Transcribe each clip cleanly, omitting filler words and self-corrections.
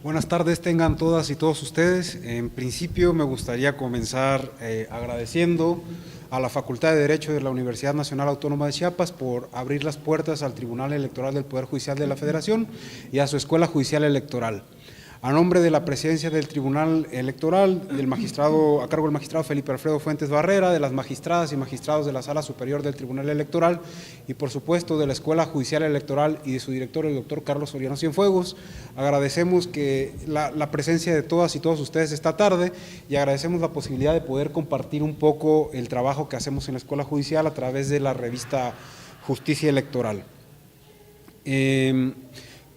Buenas tardes tengan todas y todos ustedes. En principio me gustaría comenzar agradeciendo a la Facultad de Derecho de la Universidad Nacional Autónoma de Chiapas por abrir las puertas al Tribunal Electoral del Poder Judicial de la Federación y a su Escuela Judicial Electoral. A nombre de la presidencia del Tribunal Electoral, a cargo del magistrado Felipe Alfredo Fuentes Barrera, de las magistradas y magistrados de la Sala Superior del Tribunal Electoral y, por supuesto, de la Escuela Judicial Electoral y de su director, el doctor Carlos Soriano Cienfuegos, agradecemos la presencia de todas y todos ustedes esta tarde y agradecemos la posibilidad de poder compartir un poco el trabajo que hacemos en la Escuela Judicial a través de la revista Justicia Electoral.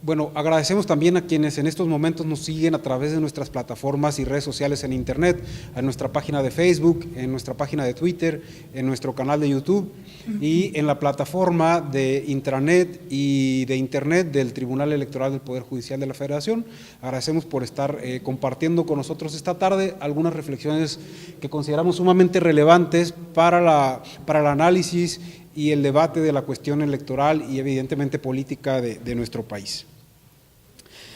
Bueno, agradecemos también a quienes en estos momentos nos siguen a través de nuestras plataformas y redes sociales en Internet, en nuestra página de Facebook, en nuestra página de Twitter, en nuestro canal de YouTube y en la plataforma de intranet y de Internet del Tribunal Electoral del Poder Judicial de la Federación. Agradecemos por estar compartiendo con nosotros esta tarde algunas reflexiones que consideramos sumamente relevantes para el análisis y el debate de la cuestión electoral y evidentemente política de nuestro país.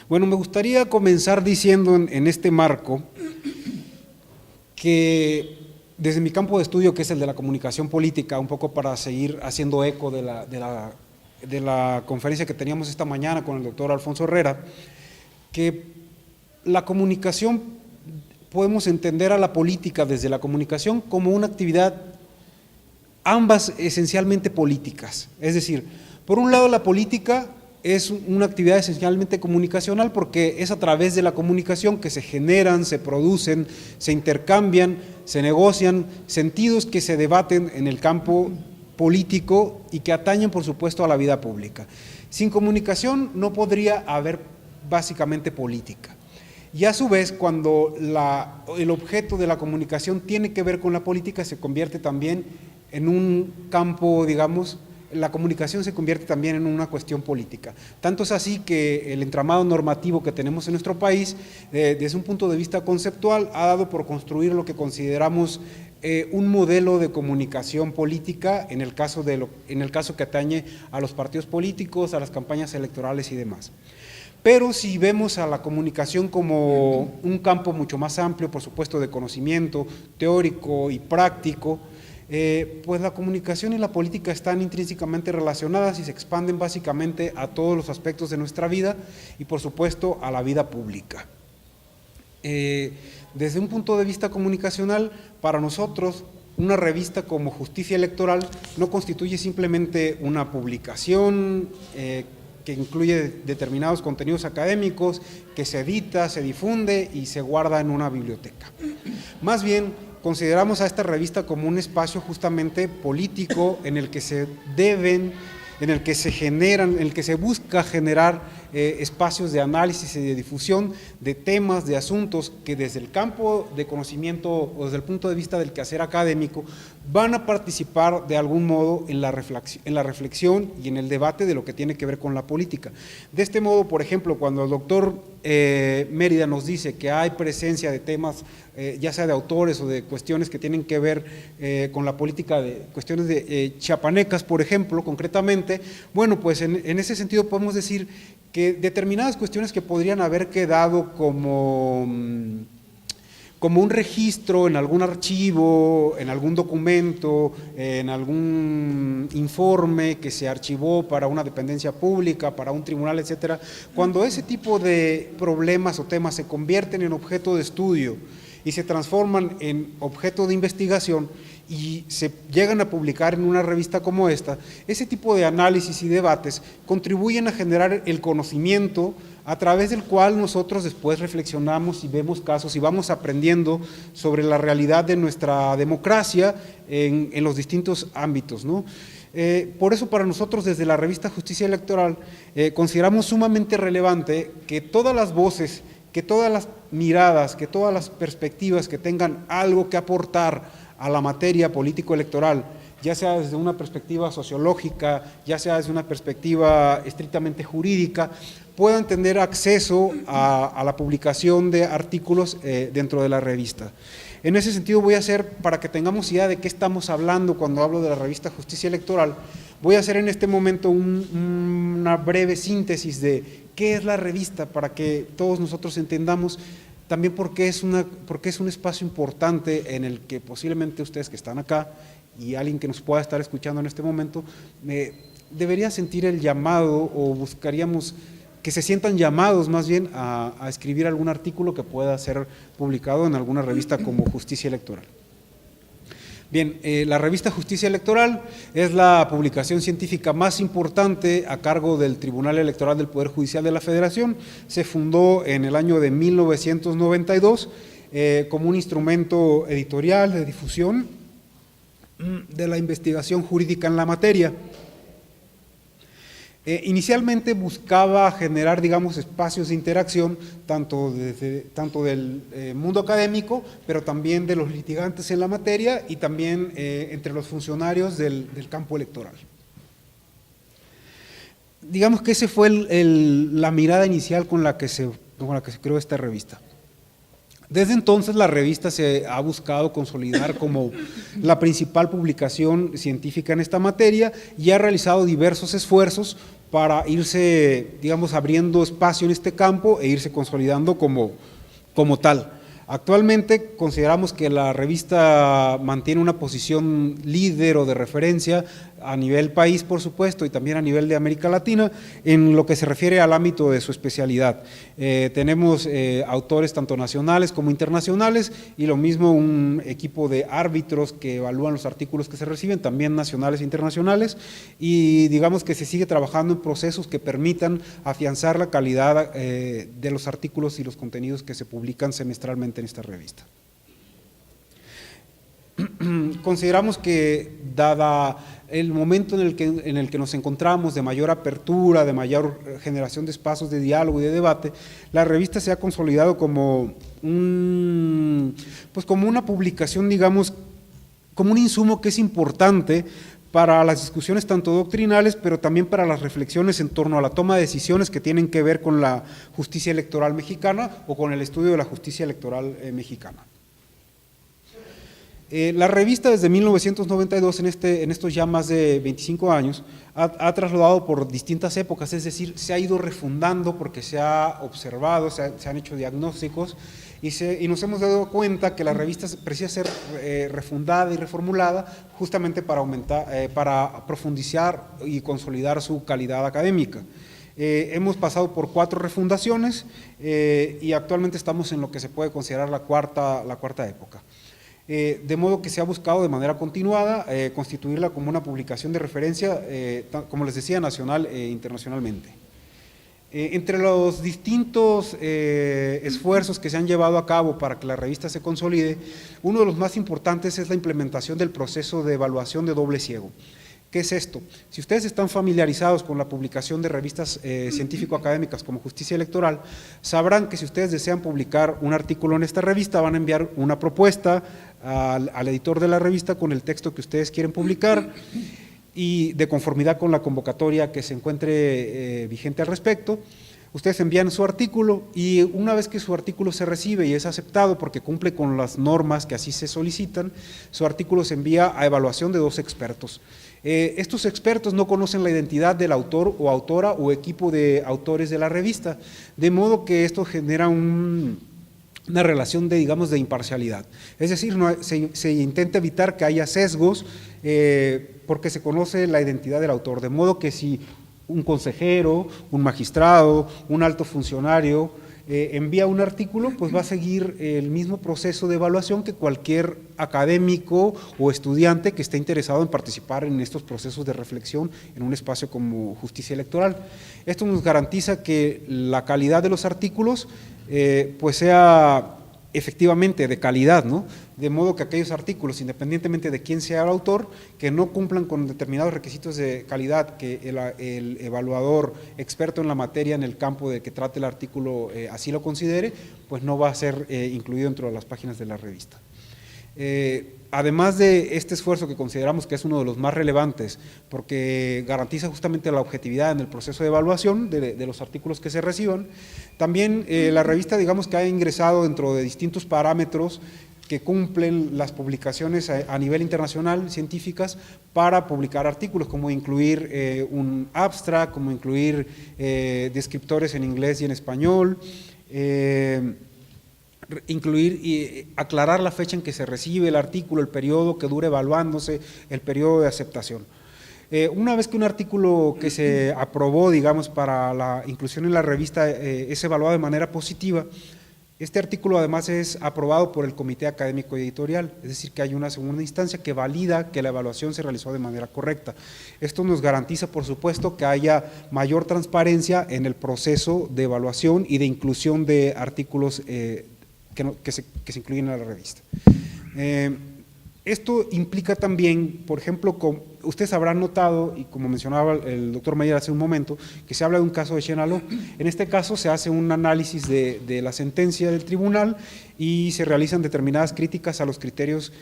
Bueno, me gustaría comenzar diciendo en este marco que desde mi campo de estudio, que es el de la comunicación política, un poco para seguir haciendo eco de la conferencia que teníamos esta mañana con el doctor Alfonso Herrera, que la comunicación, podemos entender a la política desde la comunicación como una actividad ambas esencialmente políticas, es decir, por un lado la política es una actividad esencialmente comunicacional porque es a través de la comunicación que se generan, se producen, se intercambian, se negocian sentidos que se debaten en el campo político y que atañen por supuesto a la vida pública. Sin comunicación no podría haber básicamente política. Y a su vez, cuando el objeto de la comunicación tiene que ver con la política, se convierte también en un campo, digamos, la comunicación se convierte también en una cuestión política. Tanto es así que el entramado normativo que tenemos en nuestro país, desde un punto de vista conceptual, ha dado por construir lo que consideramos un modelo de comunicación política en el caso que atañe a los partidos políticos, a las campañas electorales y demás. Pero si vemos a la comunicación como un campo mucho más amplio, por supuesto, de conocimiento teórico y práctico, pues la comunicación y la política están intrínsecamente relacionadas y se expanden básicamente a todos los aspectos de nuestra vida y por supuesto a la vida pública. Desde un punto de vista comunicacional, para nosotros una revista como Justicia Electoral no constituye simplemente una publicación que incluye determinados contenidos académicos, que se edita, se difunde y se guarda en una biblioteca. Más bien, consideramos a esta revista como un espacio justamente político en el que se busca generar espacios de análisis y de difusión de temas, de asuntos que desde el campo de conocimiento o desde el punto de vista del quehacer académico van a participar de algún modo en la reflexión y en el debate de lo que tiene que ver con la política. De este modo, por ejemplo, cuando el doctor Mérida nos dice que hay presencia de temas, ya sea de autores o de cuestiones que tienen que ver con la política, de cuestiones de chiapanecas, por ejemplo, concretamente, bueno, pues en ese sentido podemos decir que determinadas cuestiones que podrían haber quedado como un registro en algún archivo, en algún documento, en algún informe que se archivó para una dependencia pública, para un tribunal, etcétera, cuando ese tipo de problemas o temas se convierten en objeto de estudio y se transforman en objeto de investigación y se llegan a publicar en una revista como esta, ese tipo de análisis y debates contribuyen a generar el conocimiento a través del cual nosotros después reflexionamos y vemos casos y vamos aprendiendo sobre la realidad de nuestra democracia en los distintos ámbitos, ¿no? Por eso para nosotros desde la revista Justicia Electoral consideramos sumamente relevante que todas las voces, que todas las miradas, que todas las perspectivas que tengan algo que aportar a la materia político-electoral, ya sea desde una perspectiva sociológica, ya sea desde una perspectiva estrictamente jurídica, puedan tener acceso a la publicación de artículos dentro de la revista. En ese sentido voy a hacer, para que tengamos idea de qué estamos hablando cuando hablo de la revista Justicia Electoral, voy a hacer en este momento un una breve síntesis de qué es la revista para que todos nosotros entendamos también por qué es un espacio importante en el que posiblemente ustedes que están acá y alguien que nos pueda estar escuchando en este momento debería sentir el llamado, o buscaríamos que se sientan llamados más bien a escribir algún artículo que pueda ser publicado en alguna revista como Justicia Electoral. Bien, la revista Justicia Electoral es la publicación científica más importante a cargo del Tribunal Electoral del Poder Judicial de la Federación. Se fundó en el año de 1992 como un instrumento editorial de difusión de la investigación jurídica en la materia. Inicialmente buscaba generar, digamos, espacios de interacción tanto del mundo académico, pero también de los litigantes en la materia y también entre los funcionarios del campo electoral. Digamos que esa fue la mirada inicial con la que se creó esta revista. Desde entonces la revista se ha buscado consolidar como la principal publicación científica en esta materia y ha realizado diversos esfuerzos para irse, digamos, abriendo espacio en este campo e irse consolidando como tal. Actualmente consideramos que la revista mantiene una posición líder o de referencia a nivel país, por supuesto, y también a nivel de América Latina, en lo que se refiere al ámbito de su especialidad. Tenemos autores tanto nacionales como internacionales, y lo mismo un equipo de árbitros que evalúan los artículos que se reciben, también nacionales e internacionales, y digamos que se sigue trabajando en procesos que permitan afianzar la calidad de los artículos y los contenidos que se publican semestralmente en esta revista. Consideramos que, dada el momento en el que nos encontramos de mayor apertura, de mayor generación de espacios de diálogo y de debate, la revista se ha consolidado como como una publicación, digamos, como un insumo que es importante para las discusiones tanto doctrinales, pero también para las reflexiones en torno a la toma de decisiones que tienen que ver con la justicia electoral mexicana o con el estudio de la justicia electoral mexicana. La revista desde 1992, en estos ya más de 25 años, ha trasladado por distintas épocas, es decir, se ha ido refundando porque se ha observado, se han hecho diagnósticos y nos hemos dado cuenta que la revista precisa ser refundada y reformulada justamente para profundizar y consolidar su calidad académica. Hemos pasado por 4 refundaciones y actualmente estamos en lo que se puede considerar la cuarta época. De modo que se ha buscado de manera continuada constituirla como una publicación de referencia, como les decía, nacional e internacionalmente. Entre los distintos esfuerzos que se han llevado a cabo para que la revista se consolide, uno de los más importantes es la implementación del proceso de evaluación de doble ciego. ¿Qué es esto? Si ustedes están familiarizados con la publicación de revistas científico-académicas como Justicia Electoral, sabrán que si ustedes desean publicar un artículo en esta revista, van a enviar una propuesta al editor de la revista con el texto que ustedes quieren publicar y de conformidad con la convocatoria que se encuentre vigente al respecto. Ustedes envían su artículo y una vez que su artículo se recibe y es aceptado porque cumple con las normas que así se solicitan, su artículo se envía a evaluación de 2 expertos. Estos expertos no conocen la identidad del autor o autora o equipo de autores de la revista, de modo que esto genera una relación digamos, de imparcialidad. Es decir, se intenta evitar que haya sesgos porque se conoce la identidad del autor, de modo que si un consejero, un magistrado, un alto funcionario envía un artículo, pues va a seguir el mismo proceso de evaluación que cualquier académico o estudiante que esté interesado en participar en estos procesos de reflexión en un espacio como Justicia Electoral. Esto nos garantiza que la calidad de los artículos pues sea efectivamente de calidad, ¿no? De modo que aquellos artículos, independientemente de quién sea el autor, que no cumplan con determinados requisitos de calidad que el evaluador experto en la materia, en el campo de que trate el artículo, así lo considere, pues no va a ser incluido dentro de las páginas de la revista. Además de este esfuerzo que consideramos que es uno de los más relevantes, porque garantiza justamente la objetividad en el proceso de evaluación de los artículos que se reciban, también la revista, digamos que ha ingresado dentro de distintos parámetros que cumplen las publicaciones a nivel internacional científicas para publicar artículos, como incluir un abstract, como incluir descriptores en inglés y en español, incluir y aclarar la fecha en que se recibe el artículo, el periodo que dure evaluándose, el periodo de aceptación. Una vez que un artículo que se aprobó, digamos, para la inclusión en la revista es evaluado de manera positiva, este artículo además es aprobado por el Comité Académico y Editorial, es decir, que hay una segunda instancia que valida que la evaluación se realizó de manera correcta. Esto nos garantiza, por supuesto, que haya mayor transparencia en el proceso de evaluación y de inclusión de artículos que se incluyen en la revista. Esto implica también, por ejemplo, ustedes habrán notado, y como mencionaba el doctor Mayer hace un momento, que se habla de un caso de Chenaló. En este caso se hace un análisis de la sentencia del tribunal y se realizan determinadas críticas a los criterios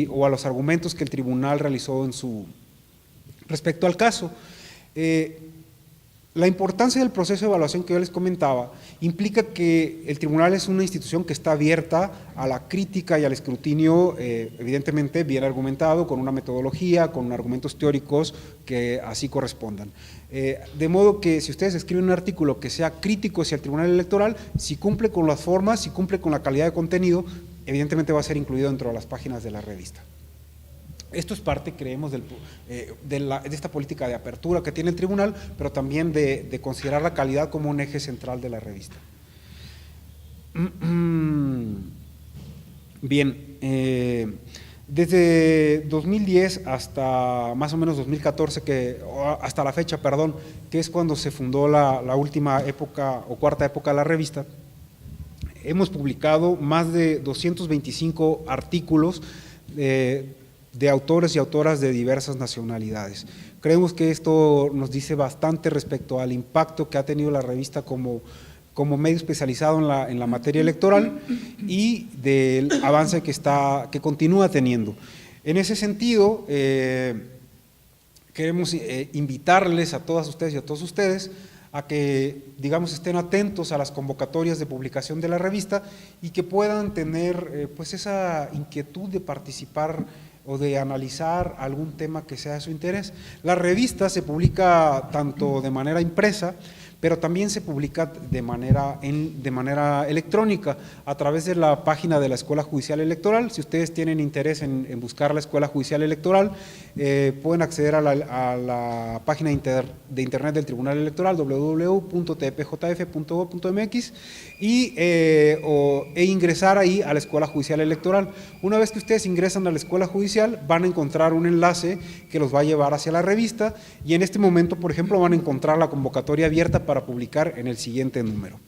o a los argumentos que el tribunal realizó respecto al caso. La importancia del proceso de evaluación que yo les comentaba implica que el tribunal es una institución que está abierta a la crítica y al escrutinio, evidentemente bien argumentado, con una metodología, con argumentos teóricos que así correspondan. De modo que si ustedes escriben un artículo que sea crítico hacia el tribunal electoral, si cumple con las formas, si cumple con la calidad de contenido, evidentemente va a ser incluido dentro de las páginas de la revista. Esto es parte, creemos, de esta política de apertura que tiene el tribunal, pero también de considerar la calidad como un eje central de la revista. Bien, desde 2010 hasta más o menos 2014, hasta la fecha, perdón, que es cuando se fundó la última época o cuarta época de la revista, hemos publicado más de 225 artículos de autores y autoras de diversas nacionalidades. Creemos que esto nos dice bastante respecto al impacto que ha tenido la revista como medio especializado en la materia electoral y del avance que continúa teniendo. En ese sentido, queremos invitarles a todas ustedes y a todos ustedes a que, digamos, estén atentos a las convocatorias de publicación de la revista y que puedan tener pues esa inquietud de participar o de analizar algún tema que sea de su interés. La revista se publica tanto de manera impresa, pero también se publica de manera electrónica a través de la página de la Escuela Judicial Electoral. Si ustedes tienen interés en buscar la Escuela Judicial Electoral, pueden acceder a la página de internet del Tribunal Electoral, www.tpjf.gov.mx, e ingresar ahí a la Escuela Judicial Electoral. Una vez que ustedes ingresan a la Escuela Judicial, van a encontrar un enlace que los va a llevar hacia la revista, y en este momento, por ejemplo, van a encontrar la convocatoria abierta para publicar en el siguiente número.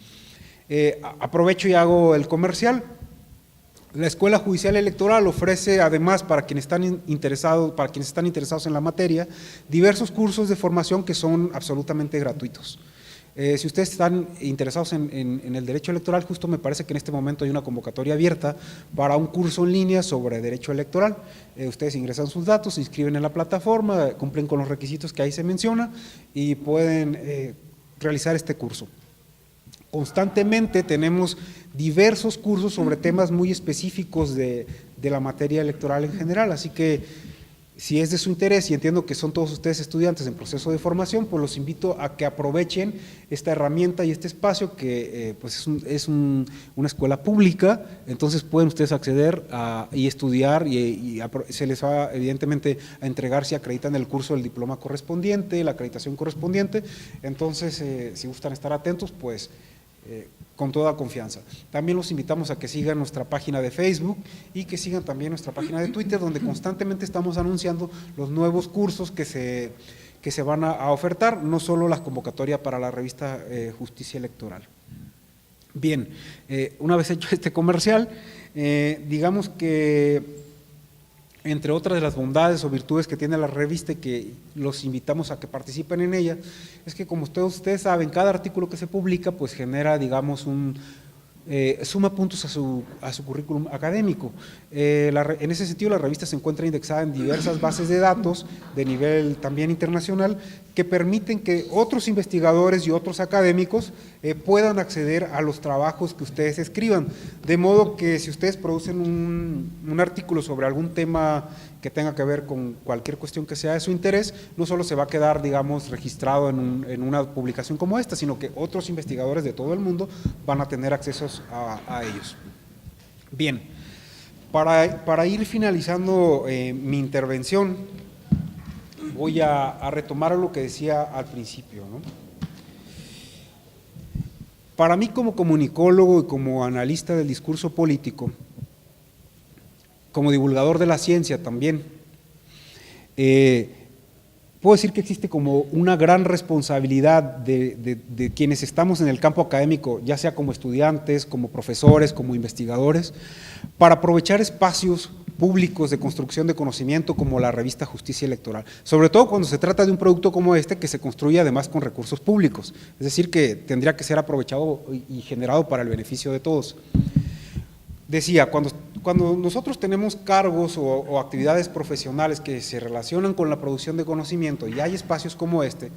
Aprovecho y hago el comercial. La Escuela Judicial Electoral ofrece, además, para quienes están interesados en la materia, diversos cursos de formación que son absolutamente gratuitos. Si ustedes están interesados en el derecho electoral, justo me parece que en este momento hay una convocatoria abierta para un curso en línea sobre derecho electoral. Ustedes ingresan sus datos, se inscriben en la plataforma, cumplen con los requisitos que ahí se menciona y pueden realizar este curso. Constantemente tenemos diversos cursos sobre temas muy específicos de la materia electoral en general, así que si es de su interés, y entiendo que son todos ustedes estudiantes en proceso de formación, pues los invito a que aprovechen esta herramienta y este espacio que pues es una escuela pública, entonces pueden ustedes acceder y estudiar y se les va evidentemente a entregar, si acreditan el curso, el diploma correspondiente, la acreditación correspondiente. Entonces si gustan estar atentos, pues con toda confianza. También los invitamos a que sigan nuestra página de Facebook y que sigan también nuestra página de Twitter, donde constantemente estamos anunciando los nuevos cursos que se van a ofertar, no solo la convocatoria para la revista Justicia Electoral. Bien, una vez hecho este comercial, digamos que entre otras de las bondades o virtudes que tiene la revista y que los invitamos a que participen en ella, es que como ustedes saben, cada artículo que se publica pues genera, digamos, suma puntos a su currículum académico. En ese sentido, la revista se encuentra indexada en diversas bases de datos de nivel también internacional que permiten que otros investigadores y otros académicos puedan acceder a los trabajos que ustedes escriban. De modo que si ustedes producen un artículo sobre algún tema que tenga que ver con cualquier cuestión que sea de su interés, no solo se va a quedar, digamos, registrado en una publicación como esta, sino que otros investigadores de todo el mundo van a tener acceso a ellos. Bien, para ir finalizando mi intervención, voy a retomar lo que decía al principio, ¿no? Para mí, como comunicólogo y como analista del discurso político, como divulgador de la ciencia también, puedo decir que existe como una gran responsabilidad de quienes estamos en el campo académico, ya sea como estudiantes, como profesores, como investigadores, para aprovechar espacios públicos de construcción de conocimiento como la revista Justicia Electoral, sobre todo cuando se trata de un producto como este que se construye además con recursos públicos, es decir, que tendría que ser aprovechado y generado para el beneficio de todos. Decía, cuando nosotros tenemos cargos o actividades profesionales que se relacionan con la producción de conocimiento y hay espacios como este,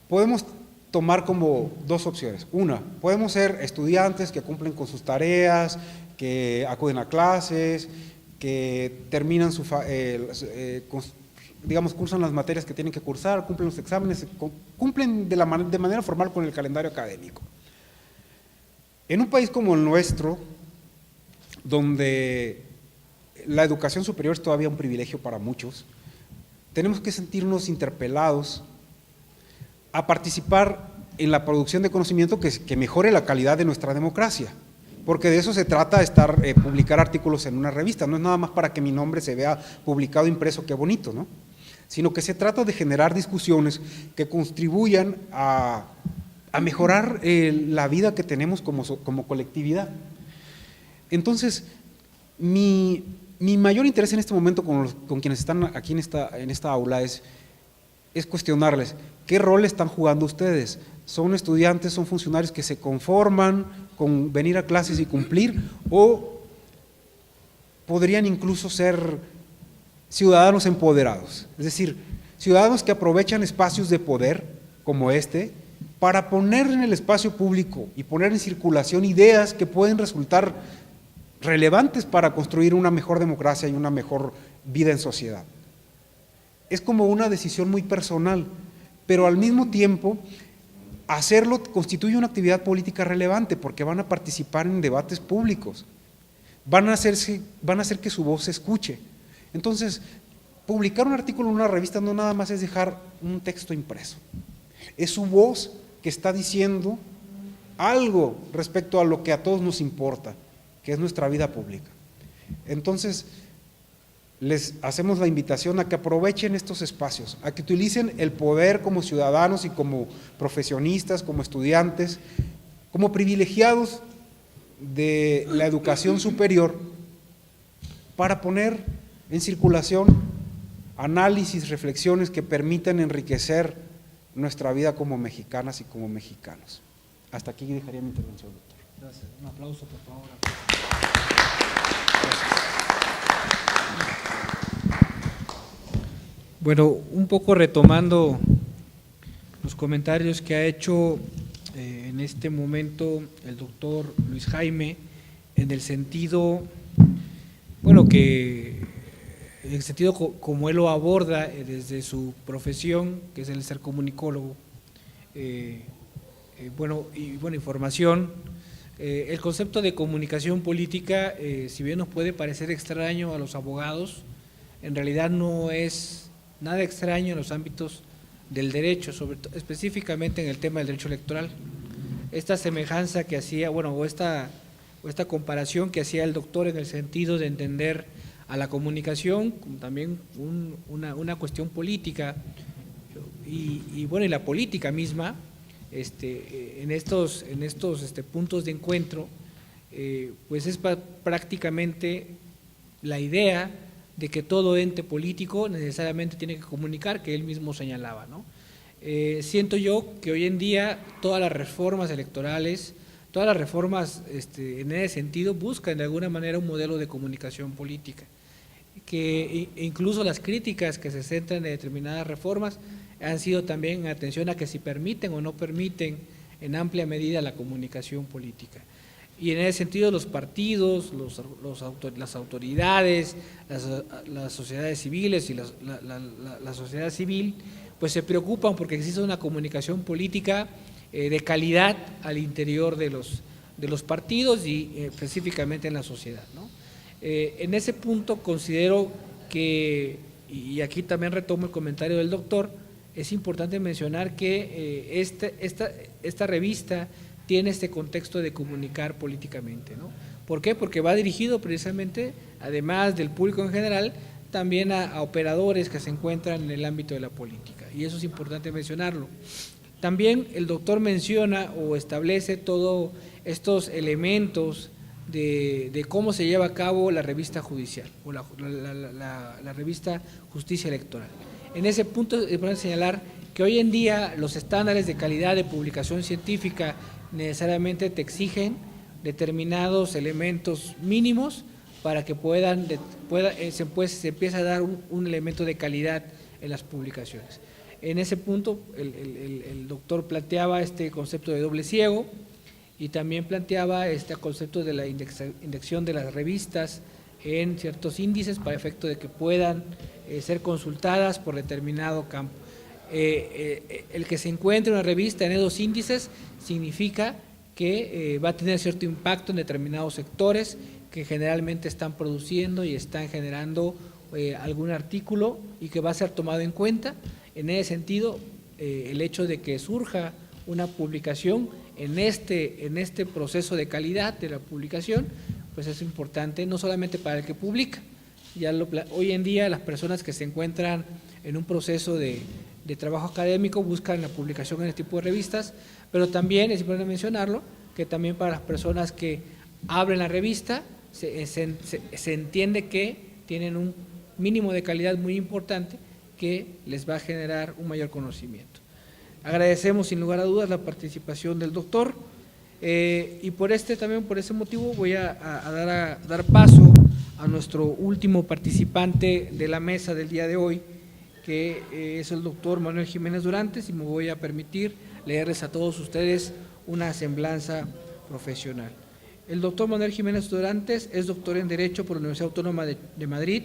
podemos tomar como dos opciones. Una, podemos ser estudiantes que cumplen con sus tareas, que acuden a clases, que terminan digamos, cursan las materias que tienen que cursar, cumplen los exámenes, cumplen de manera formal con el calendario académico. En un país como el nuestro, donde la educación superior es todavía un privilegio para muchos, tenemos que sentirnos interpelados a participar en la producción de conocimiento que mejore la calidad de nuestra democracia, porque de eso se trata publicar artículos en una revista, no es nada más para que mi nombre se vea publicado, impreso, qué bonito, ¿no? Sino que se trata de generar discusiones que contribuyan a mejorar la vida que tenemos como colectividad. Entonces, mi mayor interés en este momento con quienes están aquí en esta aula es cuestionarles qué rol están jugando ustedes. ¿Son estudiantes, son funcionarios que se conforman con venir a clases y cumplir, o podrían incluso ser ciudadanos empoderados? Es decir, ciudadanos que aprovechan espacios de poder como este para poner en el espacio público y poner en circulación ideas que pueden resultar relevantes para construir una mejor democracia y una mejor vida en sociedad. Es como una decisión muy personal, pero al mismo tiempo hacerlo constituye una actividad política relevante porque van a participar en debates públicos, van a hacer que su voz se escuche. Entonces, publicar un artículo en una revista no nada más es dejar un texto impreso, es su voz que está diciendo algo respecto a lo que a todos nos importa, que es nuestra vida pública. Entonces, les hacemos la invitación a que aprovechen estos espacios, a que utilicen el poder como ciudadanos y como profesionistas, como estudiantes, como privilegiados de la educación superior, para poner en circulación análisis, reflexiones que permitan enriquecer nuestra vida como mexicanas y como mexicanos. Hasta aquí dejaría mi intervención, doctor. Gracias. Un aplauso, por favor. Bueno, un poco retomando los comentarios que ha hecho en este momento el doctor Luis Jaime, en el sentido, bueno, en el sentido como él lo aborda desde su profesión, que es el ser comunicólogo, información. El concepto de comunicación política, si bien nos puede parecer extraño a los abogados, en realidad no es nada extraño en los ámbitos del derecho, específicamente en el tema del derecho electoral. Esta semejanza que hacía, o esta comparación que hacía el doctor en el sentido de entender a la comunicación como también una cuestión política y la política misma, en estos puntos de encuentro, pues es prácticamente la idea de que todo ente político necesariamente tiene que comunicar, que él mismo señalaba, ¿no? Siento yo que hoy en día todas las reformas electorales, todas las reformas en ese sentido buscan de alguna manera un modelo de comunicación política, que incluso las críticas que se centran en determinadas reformas han sido también en atención a que si permiten o no permiten en amplia medida la comunicación política. Y en ese sentido los partidos, las autoridades, las sociedades civiles y la sociedad civil, pues se preocupan porque existe una comunicación política de calidad al interior de los partidos y específicamente en la sociedad, ¿no? En ese punto considero que, y aquí también retomo el comentario del doctor, es importante mencionar que esta revista tiene este contexto de comunicar políticamente, ¿no? ¿Por qué? Porque va dirigido precisamente, además del público en general, también a operadores que se encuentran en el ámbito de la política, y eso es importante mencionarlo. También el doctor menciona o establece todos estos elementos de cómo se lleva a cabo la revista judicial o la revista Justicia Electoral. En ese punto es importante señalar que hoy en día los estándares de calidad de publicación científica necesariamente te exigen determinados elementos mínimos para que se empiece a dar un elemento de calidad en las publicaciones. En ese punto el doctor planteaba este concepto de doble ciego y también planteaba este concepto de la indexación de las revistas en ciertos índices para efecto de que puedan ser consultadas por determinado campo. El que se encuentre una revista en esos índices significa que va a tener cierto impacto en determinados sectores que generalmente están produciendo y están generando algún artículo y que va a ser tomado en cuenta. En ese sentido, el hecho de que surja una publicación en este proceso de calidad de la publicación, pues es importante no solamente para el que publica. Hoy en día las personas que se encuentran en un proceso de trabajo académico buscan la publicación en este tipo de revistas, pero también es importante mencionarlo, que también para las personas que abren la revista se entiende que tienen un mínimo de calidad muy importante que les va a generar un mayor conocimiento. Agradecemos sin lugar a dudas la participación del doctor y por ese motivo voy a dar paso a nuestro último participante de la mesa del día de hoy, que es el doctor Manuel Jiménez Durantes, y me voy a permitir leerles a todos ustedes una semblanza profesional. El doctor Manuel Jiménez Durantes es doctor en Derecho por la Universidad Autónoma de Madrid,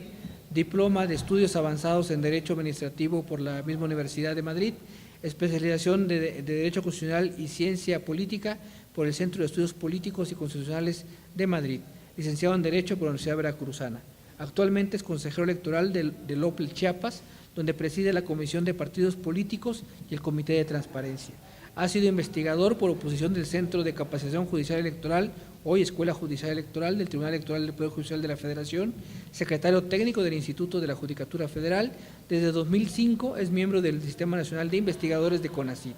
diploma de Estudios Avanzados en Derecho Administrativo por la misma Universidad de Madrid, especialización de Derecho Constitucional y Ciencia Política por el Centro de Estudios Políticos y Constitucionales de Madrid, licenciado en Derecho por la Universidad Veracruzana. Actualmente es consejero electoral del OPLE Chiapas, donde preside la Comisión de Partidos Políticos y el Comité de Transparencia. Ha sido investigador por oposición del Centro de Capacitación Judicial Electoral, hoy Escuela Judicial Electoral del Tribunal Electoral del Poder Judicial de la Federación, secretario técnico del Instituto de la Judicatura Federal. Desde 2005 es miembro del Sistema Nacional de Investigadores de CONACYT.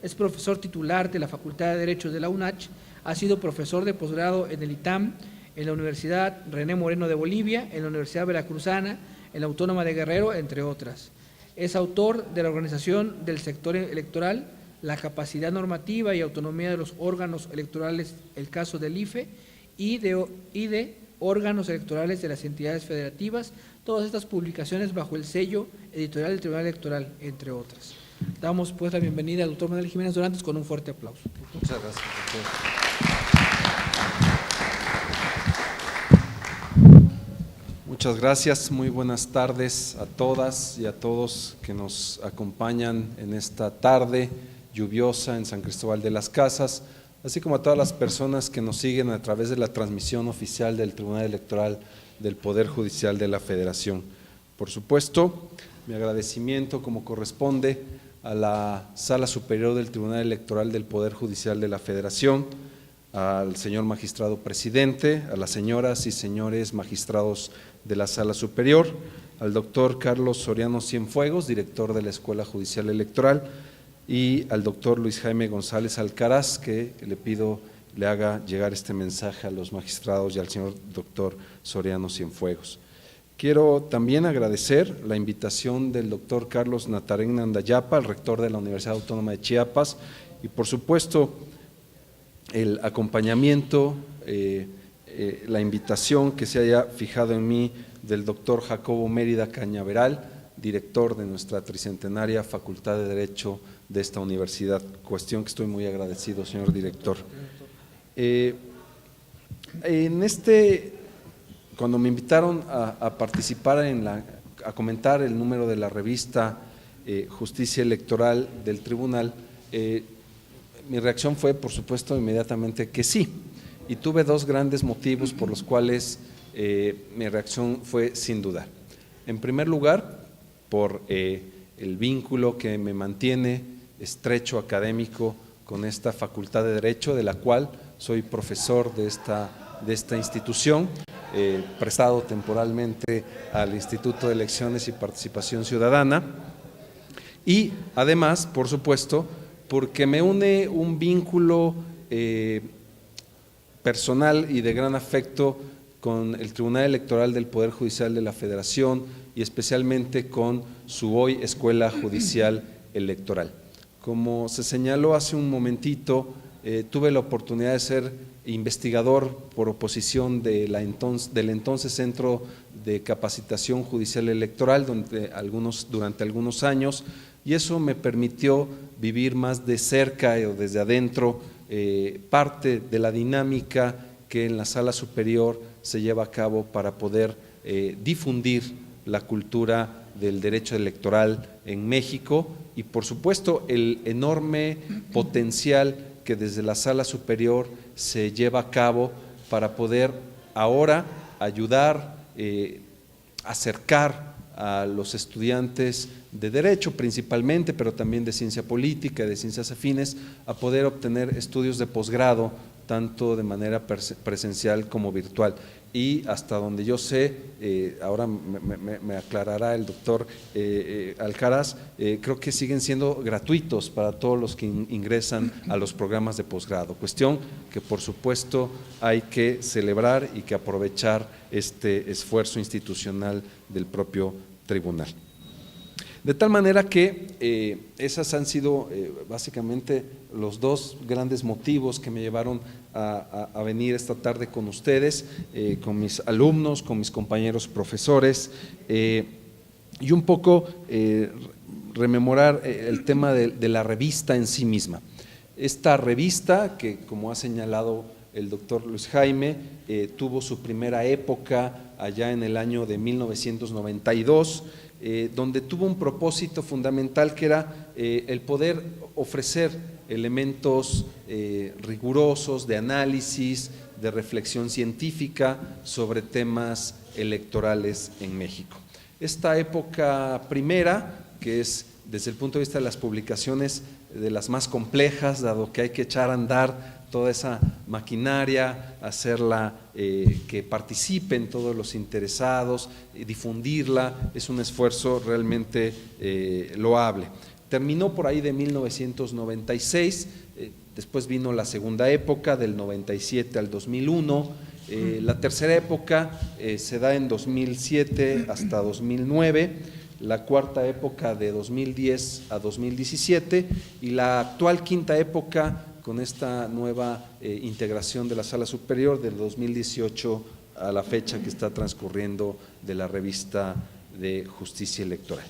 Es profesor titular de la Facultad de Derecho de la UNACH, ha sido profesor de posgrado en el ITAM, en la Universidad René Moreno de Bolivia, en la Universidad Veracruzana, en la Autónoma de Guerrero, entre otras. Es autor de la organización del sector electoral, la capacidad normativa y autonomía de los órganos electorales, el caso del IFE, y de órganos electorales de las entidades federativas, todas estas publicaciones bajo el sello editorial del Tribunal Electoral, entre otras. Damos pues la bienvenida al doctor Manuel Jiménez Durantes con un fuerte aplauso. Muchas gracias, doctor. Muchas gracias, muy buenas tardes a todas y a todos que nos acompañan en esta tarde lluviosa en San Cristóbal de las Casas, así como a todas las personas que nos siguen a través de la transmisión oficial del Tribunal Electoral del Poder Judicial de la Federación. Por supuesto, mi agradecimiento como corresponde a la Sala Superior del Tribunal Electoral del Poder Judicial de la Federación, al señor magistrado presidente, a las señoras y señores magistrados de la Sala Superior, al doctor Carlos Soriano Cienfuegos, director de la Escuela Judicial Electoral, y al doctor Luis Jaime González Alcaraz, que le pido le haga llegar este mensaje a los magistrados y al señor doctor Soriano Cienfuegos. Quiero también agradecer la invitación del doctor Carlos Natarén Nandayapa, el rector de la Universidad Autónoma de Chiapas, y por supuesto el acompañamiento, la invitación que se haya fijado en mí del doctor Jacobo Mérida Cañaveral, director de nuestra tricentenaria Facultad de Derecho de esta universidad, cuestión que estoy muy agradecido, señor director. Cuando me invitaron a participar a comentar el número de la revista Justicia Electoral del Tribunal, mi reacción fue, por supuesto, inmediatamente que sí, y tuve dos grandes motivos por los cuales mi reacción fue sin dudar. En primer lugar, por el vínculo que me mantiene estrecho académico con esta Facultad de Derecho, de la cual soy profesor de esta institución, prestado temporalmente al Instituto de Elecciones y Participación Ciudadana, y además, por supuesto, porque me une un vínculo personal y de gran afecto con el Tribunal Electoral del Poder Judicial de la Federación y especialmente con su hoy Escuela Judicial Electoral. Como se señaló hace un momentito, tuve la oportunidad de ser investigador por oposición del entonces Centro de Capacitación Judicial Electoral durante algunos años, y eso me permitió vivir más de cerca o desde adentro parte de la dinámica que en la Sala Superior se lleva a cabo para poder difundir la cultura del derecho electoral en México y, por supuesto, el enorme potencial que desde la Sala Superior se lleva a cabo para poder ahora ayudar, acercar a los estudiantes de Derecho principalmente, pero también de Ciencia Política, de Ciencias Afines, a poder obtener estudios de posgrado, tanto de manera presencial como virtual. Y hasta donde yo sé, ahora me aclarará el doctor Alcaraz, creo que siguen siendo gratuitos para todos los que ingresan a los programas de posgrado, cuestión que por supuesto hay que celebrar y que aprovechar este esfuerzo institucional del propio tribunal. De tal manera que esas han sido básicamente los dos grandes motivos que me llevaron a venir esta tarde con ustedes, con mis alumnos, con mis compañeros profesores, y un poco rememorar el tema de la revista en sí misma. Esta revista, que como ha señalado el doctor Luis Jaime, tuvo su primera época allá en el año de 1992, donde tuvo un propósito fundamental que era el poder ofrecer elementos rigurosos de análisis, de reflexión científica sobre temas electorales en México. Esta época primera, que es desde el punto de vista de las publicaciones de las más complejas, dado que hay que echar a andar toda esa maquinaria, hacerla que participen todos los interesados, difundirla, es un esfuerzo realmente loable. Terminó por ahí de 1996, después vino la segunda época, del 97 al 2001, la tercera época se da en 2007 hasta 2009, la cuarta época de 2010 a 2017 y la actual quinta época con esta nueva integración de la Sala Superior del 2018 a la fecha que está transcurriendo de la revista de Justicia Electoral.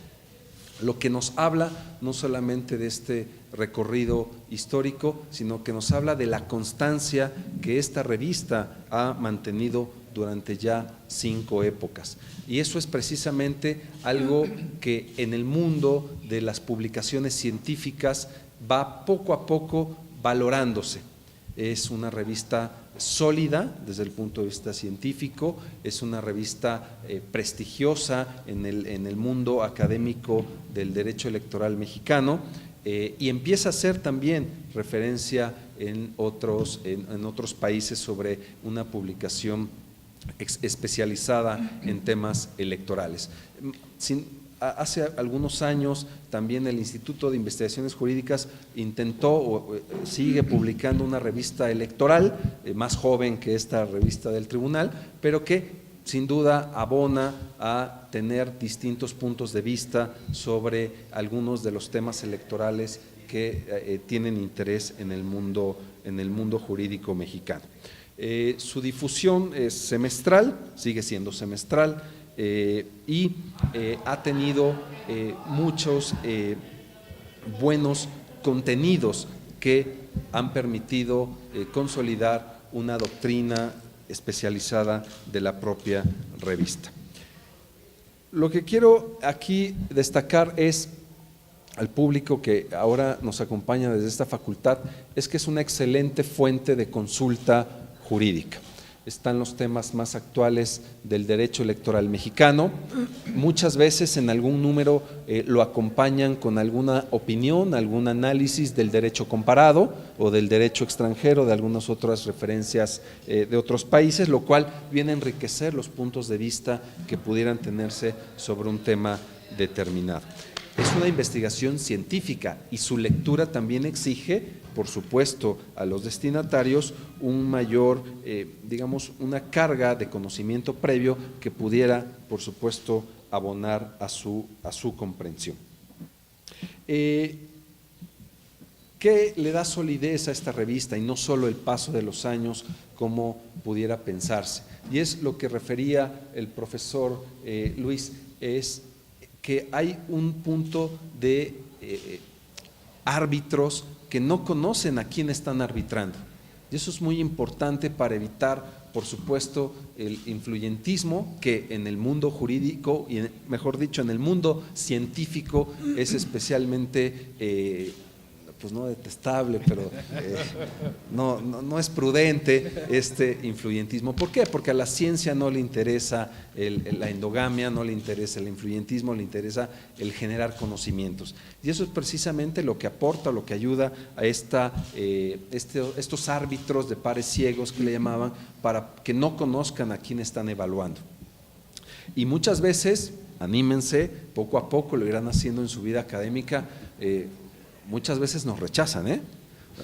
Lo que nos habla no solamente de este recorrido histórico, sino que nos habla de la constancia que esta revista ha mantenido durante ya 5 épocas. Y eso es precisamente algo que en el mundo de las publicaciones científicas va poco a poco valorándose. Es una revista sólida desde el punto de vista científico, es una revista prestigiosa en el mundo académico del derecho electoral mexicano y empieza a hacer también referencia en otros países sobre una publicación especializada en temas electorales. Hace algunos años también el Instituto de Investigaciones Jurídicas intentó o sigue publicando una revista electoral más joven que esta revista del tribunal, pero que sin duda abona a tener distintos puntos de vista sobre algunos de los temas electorales que tienen interés en el mundo jurídico mexicano. Su difusión es semestral, sigue siendo semestral. y ha tenido muchos buenos contenidos que han permitido consolidar una doctrina especializada de la propia revista. Lo que quiero aquí destacar es al público que ahora nos acompaña desde esta facultad, es que es una excelente fuente de consulta jurídica. Están los temas más actuales del derecho electoral mexicano. Muchas veces en algún número lo acompañan con alguna opinión, algún análisis del derecho comparado o del derecho extranjero, de algunas otras referencias de otros países, lo cual viene a enriquecer los puntos de vista que pudieran tenerse sobre un tema determinado. Es una investigación científica y su lectura también exige, por supuesto, a los destinatarios un mayor, digamos, una carga de conocimiento previo que pudiera, por supuesto, abonar a su comprensión. ¿Qué le da solidez a esta revista y no solo el paso de los años como pudiera pensarse? Y es lo que refería el profesor Luis, es que hay un punto de árbitros que no conocen a quién están arbitrando. Y eso es muy importante para evitar, por supuesto, el influyentismo que en el mundo jurídico, y mejor dicho, en el mundo científico es especialmente pues no detestable, pero no es prudente este influyentismo. ¿Por qué? Porque a la ciencia no le interesa la endogamia, no le interesa el influyentismo, le interesa el generar conocimientos. Y eso es precisamente lo que aporta, lo que ayuda a estos árbitros de pares ciegos que le llamaban, para que no conozcan a quién están evaluando. Y muchas veces, anímense, poco a poco lo irán haciendo en su vida académica, muchas veces nos rechazan,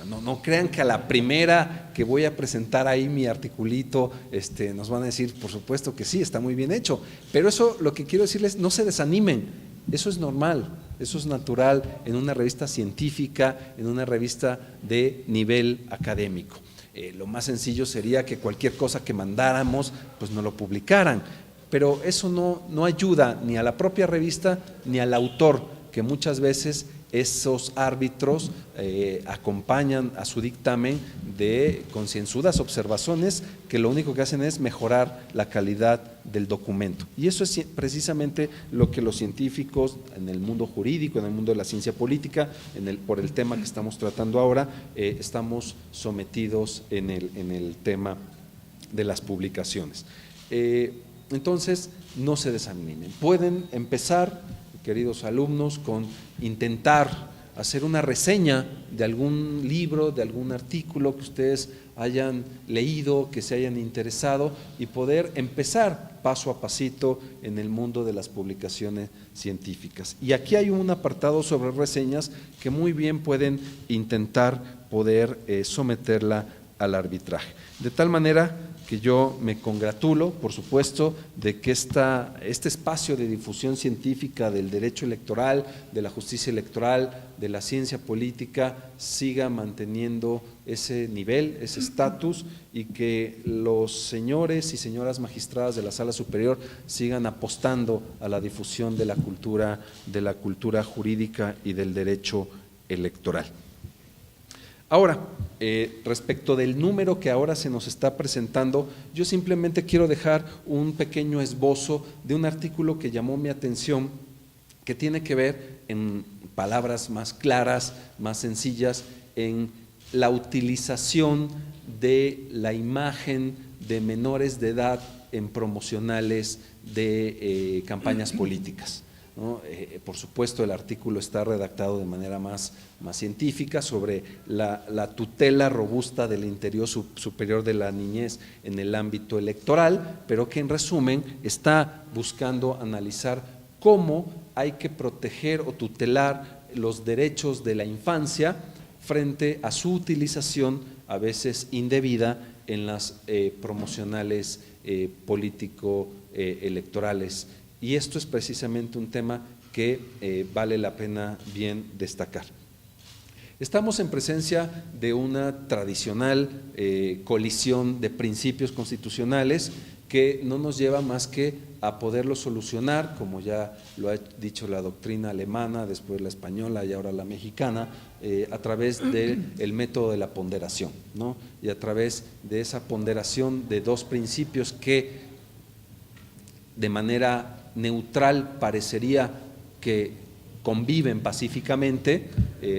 No crean que a la primera que voy a presentar ahí mi articulito, nos van a decir, por supuesto que sí, está muy bien hecho. Pero eso, lo que quiero decirles, no se desanimen, eso es normal, eso es natural en una revista científica, en una revista de nivel académico. Lo más sencillo sería que cualquier cosa que mandáramos, pues nos lo publicaran. Pero eso no ayuda ni a la propia revista ni al autor, que muchas veces esos árbitros acompañan a su dictamen de concienzudas observaciones que lo único que hacen es mejorar la calidad del documento. Y eso es precisamente lo que los científicos en el mundo jurídico, en el mundo de la ciencia política, por el tema que estamos tratando ahora, estamos sometidos en el tema de las publicaciones. Entonces, no se desanimen. Pueden empezar, queridos alumnos, con intentar hacer una reseña de algún libro, de algún artículo que ustedes hayan leído, que se hayan interesado, y poder empezar paso a pasito en el mundo de las publicaciones científicas. Y aquí hay un apartado sobre reseñas que muy bien pueden intentar poder someterla al arbitraje. De tal manera que yo me congratulo, por supuesto, de que este espacio de difusión científica del derecho electoral, de la justicia electoral, de la ciencia política, siga manteniendo ese nivel, ese estatus, y que los señores y señoras magistradas de la Sala Superior sigan apostando a la difusión de la cultura jurídica y del derecho electoral. Ahora, respecto del número que ahora se nos está presentando, yo simplemente quiero dejar un pequeño esbozo de un artículo que llamó mi atención, que tiene que ver, en palabras más claras, más sencillas, en la utilización de la imagen de menores de edad en promocionales de campañas políticas, ¿no? Por supuesto, el artículo está redactado de manera más científica sobre la tutela robusta del interior superior de la niñez en el ámbito electoral, pero que en resumen está buscando analizar cómo hay que proteger o tutelar los derechos de la infancia frente a su utilización a veces indebida en las promocionales político-electorales. Y esto es precisamente un tema que vale la pena bien destacar. Estamos en presencia de una tradicional colisión de principios constitucionales que no nos lleva más que a poderlo solucionar, como ya lo ha dicho la doctrina alemana, después la española y ahora la mexicana, a través del método de la ponderación, ¿no? Y a través de esa ponderación de dos principios que de manera neutral parecería que conviven pacíficamente,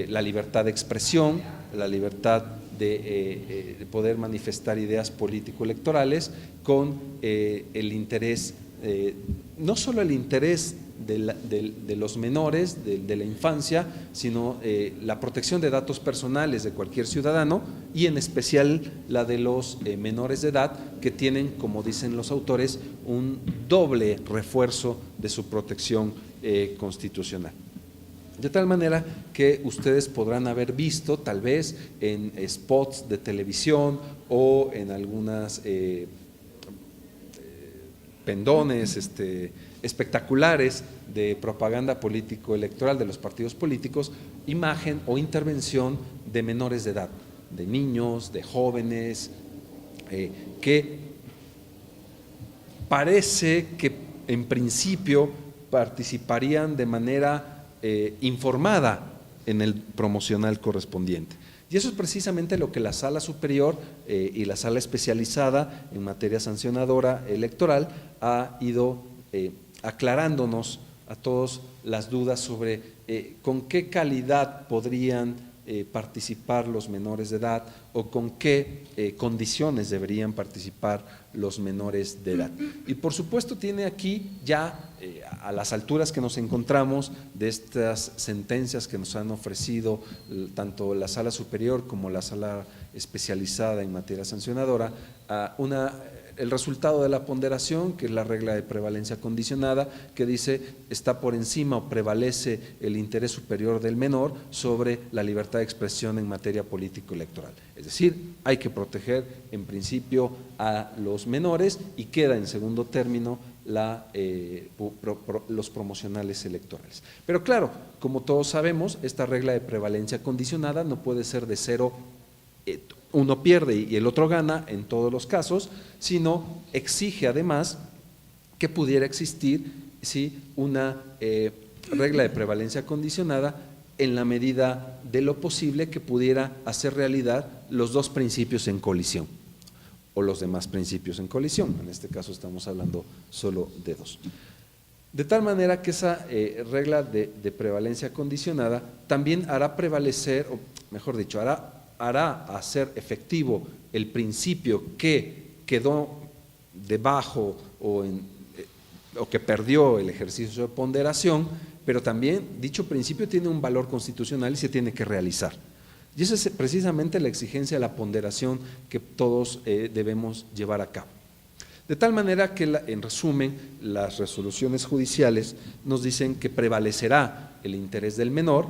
la libertad de expresión, la libertad de poder manifestar ideas político-electorales con el interés, no solo el interés de los menores, de la infancia, sino la protección de datos personales de cualquier ciudadano y en especial la de los menores de edad, que tienen, como dicen los autores, un doble refuerzo de su protección constitucional. De tal manera que ustedes podrán haber visto tal vez en spots de televisión o en algunas pendones espectaculares de propaganda político-electoral de los partidos políticos, imagen o intervención de menores de edad, de niños, de jóvenes, que parece que en principio participarían de manera informada en el promocional correspondiente. Y eso es precisamente lo que la Sala Superior y la Sala Especializada en materia sancionadora electoral ha ido aclarándonos a todos las dudas sobre con qué calidad podrían participar los menores de edad o con qué condiciones deberían participar los menores de edad. Y por supuesto tiene aquí ya a las alturas que nos encontramos de estas sentencias que nos han ofrecido tanto la Sala Superior como la Sala Especializada en materia sancionadora, el resultado de la ponderación, que es la regla de prevalencia condicionada, que dice está por encima o prevalece el interés superior del menor sobre la libertad de expresión en materia político-electoral. Es decir, hay que proteger en principio a los menores y queda en segundo término los promocionales electorales. Pero claro, como todos sabemos, esta regla de prevalencia condicionada no puede ser de cero, uno pierde y el otro gana en todos los casos, sino exige además que pudiera existir una regla de prevalencia condicionada en la medida de lo posible que pudiera hacer realidad los dos principios en colisión o los demás principios en colisión. En este caso estamos hablando solo de dos. De tal manera que esa regla de prevalencia condicionada también hará prevalecer, o mejor dicho, hará hacer efectivo el principio que quedó debajo o que perdió el ejercicio de ponderación, pero también dicho principio tiene un valor constitucional y se tiene que realizar. Y esa es precisamente la exigencia de la ponderación que todos debemos llevar a cabo. De tal manera que, en resumen, las resoluciones judiciales nos dicen que prevalecerá el interés del menor,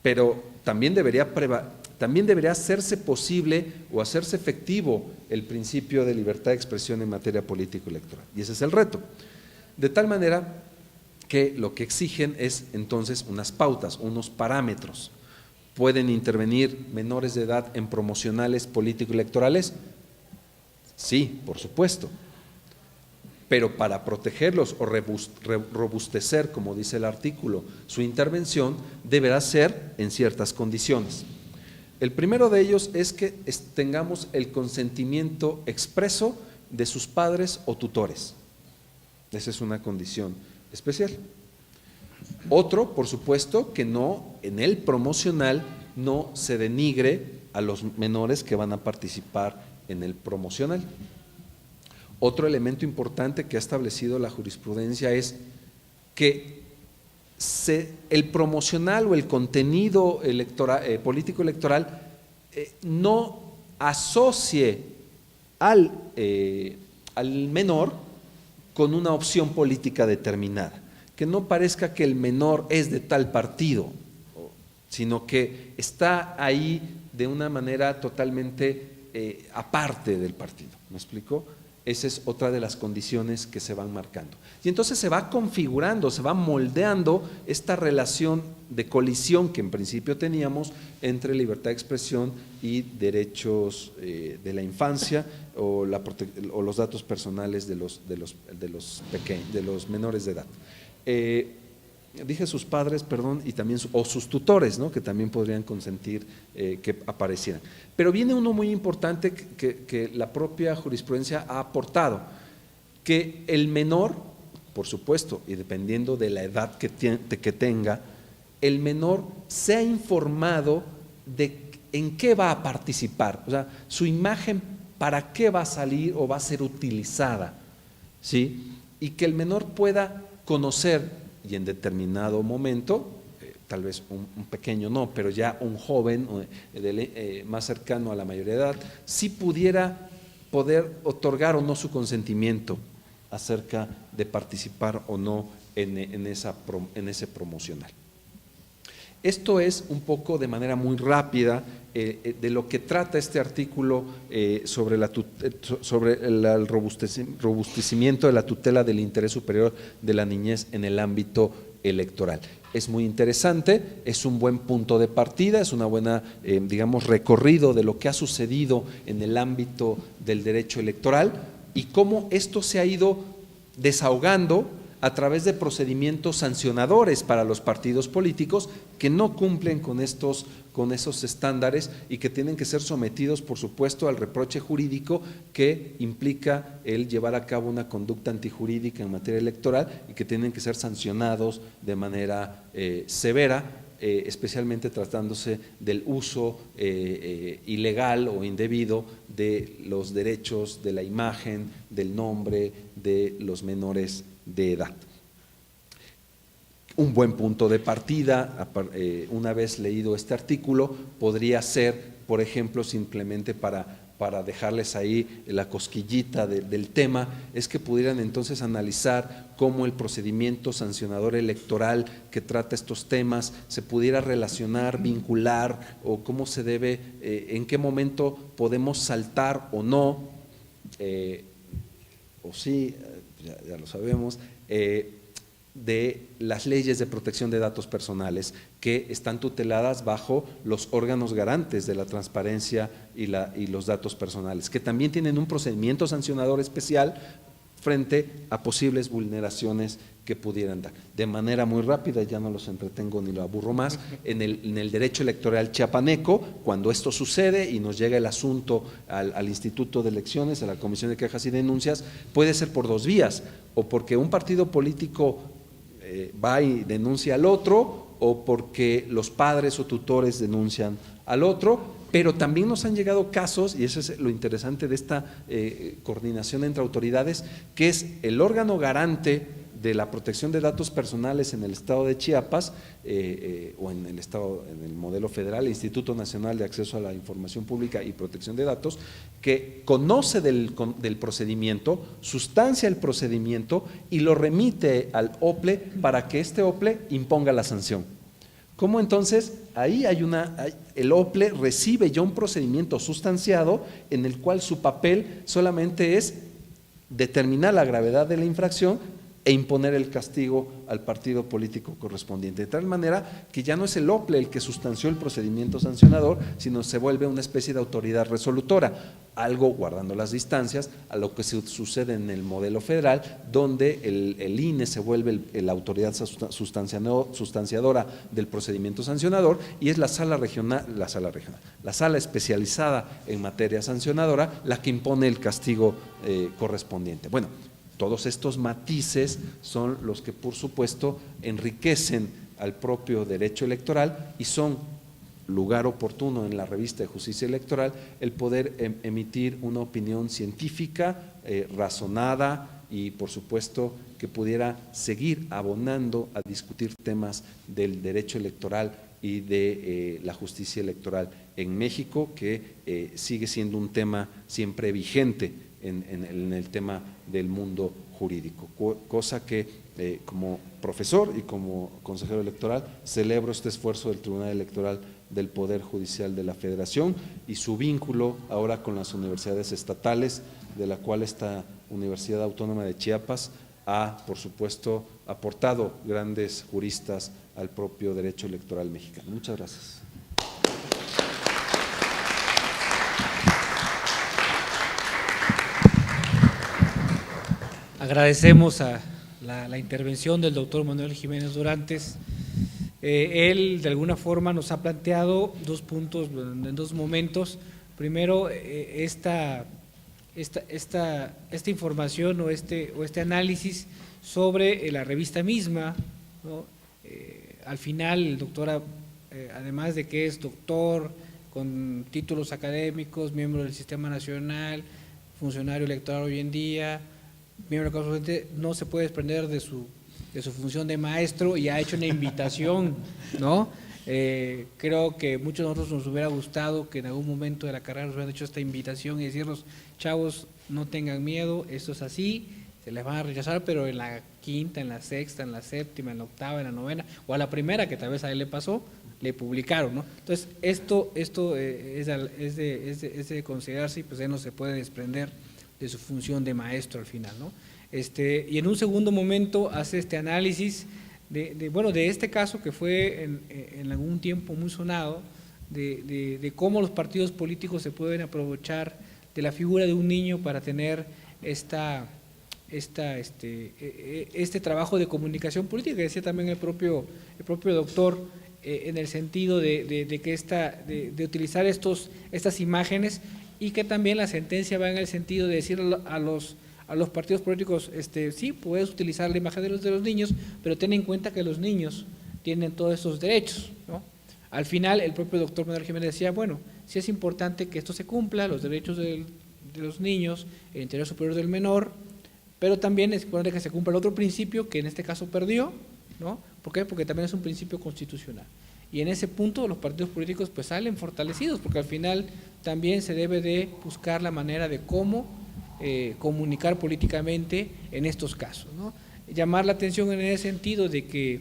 pero también debería hacerse posible o hacerse efectivo el principio de libertad de expresión en materia político-electoral. Y ese es el reto. De tal manera que lo que exigen es entonces unas pautas, unos parámetros. ¿Pueden intervenir menores de edad en promocionales político-electorales? Sí, por supuesto. Pero para protegerlos o robustecer, como dice el artículo, su intervención deberá ser en ciertas condiciones. El primero de ellos es que tengamos el consentimiento expreso de sus padres o tutores. Esa es una condición especial. Otro, por supuesto, que en el promocional no se denigre a los menores que van a participar en el promocional. Otro elemento importante que ha establecido la jurisprudencia es que el promocional o el contenido político-electoral no asocie al menor con una opción política determinada, que no parezca que el menor es de tal partido, sino que está ahí de una manera totalmente aparte del partido. ¿Me explico? Esa es otra de las condiciones que se van marcando. Y entonces se va configurando, se va moldeando esta relación de colisión que en principio teníamos entre libertad de expresión y derechos de la infancia o los datos personales de los menores de edad. Dije sus padres, perdón, y también o sus tutores, ¿no?, que también podrían consentir que aparecieran. Pero viene uno muy importante que la propia jurisprudencia ha aportado, que el menor, por supuesto, y dependiendo de la edad que tenga, el menor sea informado de en qué va a participar, o sea, su imagen para qué va a salir o va a ser utilizada, ¿sí? Y que el menor pueda conocer, y en determinado momento, tal vez un pequeño no, pero ya un joven más cercano a la mayoría de edad, sí poder otorgar o no su consentimiento acerca de participar o no en ese promocional. Esto es un poco de manera muy rápida de lo que trata este artículo sobre el robustecimiento de la tutela del interés superior de la niñez en el ámbito electoral. Es muy interesante, es un buen punto de partida, es una buena, recorrido de lo que ha sucedido en el ámbito del derecho electoral y cómo esto se ha ido desahogando a través de procedimientos sancionadores para los partidos políticos que no cumplen con esos estándares y que tienen que ser sometidos, por supuesto, al reproche jurídico que implica el llevar a cabo una conducta antijurídica en materia electoral y que tienen que ser sancionados de manera severa, especialmente tratándose del uso ilegal o indebido de los derechos de la imagen, del nombre de los menores de edad. Un buen punto de partida, una vez leído este artículo, podría ser, por ejemplo, simplemente para dejarles ahí la cosquillita del tema, es que pudieran entonces analizar cómo el procedimiento sancionador electoral que trata estos temas se pudiera relacionar, vincular, o cómo se debe, en qué momento podemos saltar o no, o sí, ya lo sabemos, de las leyes de protección de datos personales que están tuteladas bajo los órganos garantes de la transparencia y los datos personales, que también tienen un procedimiento sancionador especial frente a posibles vulneraciones que pudieran dar. De manera muy rápida, ya no los entretengo ni lo aburro más, en el derecho electoral chiapaneco, cuando esto sucede y nos llega el asunto al Instituto de Elecciones, a la Comisión de Quejas y Denuncias, puede ser por dos vías, o porque un partido político va y denuncia al otro, o porque los padres o tutores denuncian al otro, pero también nos han llegado casos, y eso es lo interesante de esta coordinación entre autoridades, que es el órgano garante de la protección de datos personales en el estado de Chiapas o en el modelo federal, el Instituto Nacional de Acceso a la Información Pública y Protección de Datos, que conoce del procedimiento, sustancia el procedimiento y lo remite al OPLE para que este OPLE imponga la sanción. ¿Cómo entonces? Ahí el OPLE recibe ya un procedimiento sustanciado en el cual su papel solamente es determinar la gravedad de la infracción e imponer el castigo al partido político correspondiente, de tal manera que ya no es el OPLE el que sustanció el procedimiento sancionador, sino se vuelve una especie de autoridad resolutora, algo guardando las distancias a lo que sucede en el modelo federal, donde el INE se vuelve la autoridad sustanciadora del procedimiento sancionador y es la sala especializada en materia sancionadora la que impone el castigo correspondiente. Bueno, todos estos matices son los que, por supuesto, enriquecen al propio derecho electoral y son lugar oportuno en la revista de Justicia Electoral el poder emitir una opinión científica, razonada y, por supuesto, que pudiera seguir abonando a discutir temas del derecho electoral y de la justicia electoral en México, que sigue siendo un tema siempre vigente en el tema del mundo jurídico, cosa que como profesor y como consejero electoral celebro este esfuerzo del Tribunal Electoral del Poder Judicial de la Federación y su vínculo ahora con las universidades estatales, de la cual esta Universidad Autónoma de Chiapas ha, por supuesto, aportado grandes juristas al propio derecho electoral mexicano. Muchas gracias. Agradecemos a la intervención del doctor Manuel Jiménez Dorantes. Él, de alguna forma, nos ha planteado dos puntos en dos momentos. Primero, esta información o este análisis sobre la revista misma, ¿no? Al final, el doctor, además de que es doctor, con títulos académicos, miembro del Sistema Nacional, funcionario electoral hoy en día, miembro del Consejo, no se puede desprender de su función de maestro, y ha hecho una invitación, ¿no? Creo que muchos de nosotros nos hubiera gustado que en algún momento de la carrera nos hubieran hecho esta invitación y decirnos: chavos, no tengan miedo, esto es así, se les van a rechazar, pero en la quinta, en la sexta, en la séptima, en la octava, en la novena, o a la primera, que tal vez a él le pasó, le publicaron, ¿no? Entonces, esto es de considerarse, y pues él no se puede desprender de su función de maestro al final, ¿no? Y en un segundo momento hace este análisis de este caso que fue en algún tiempo muy sonado, de cómo los partidos políticos se pueden aprovechar de la figura de un niño para tener este trabajo de comunicación política, que decía también el propio doctor, en el sentido de utilizar estas imágenes, y que también la sentencia va en el sentido de decir a los partidos políticos, sí, puedes utilizar la imagen de los niños, pero ten en cuenta que los niños tienen todos esos derechos, ¿no? Al final, el propio doctor Manuel Jiménez decía, bueno, sí es importante que esto se cumpla, los derechos de los niños, el interés superior del menor, pero también es importante que se cumpla el otro principio, que en este caso perdió, ¿no? ¿Por qué? Porque también es un principio constitucional. Y en ese punto los partidos políticos pues salen fortalecidos, porque al final también se debe de buscar la manera de cómo comunicar políticamente en estos casos, ¿no? Llamar la atención en ese sentido de que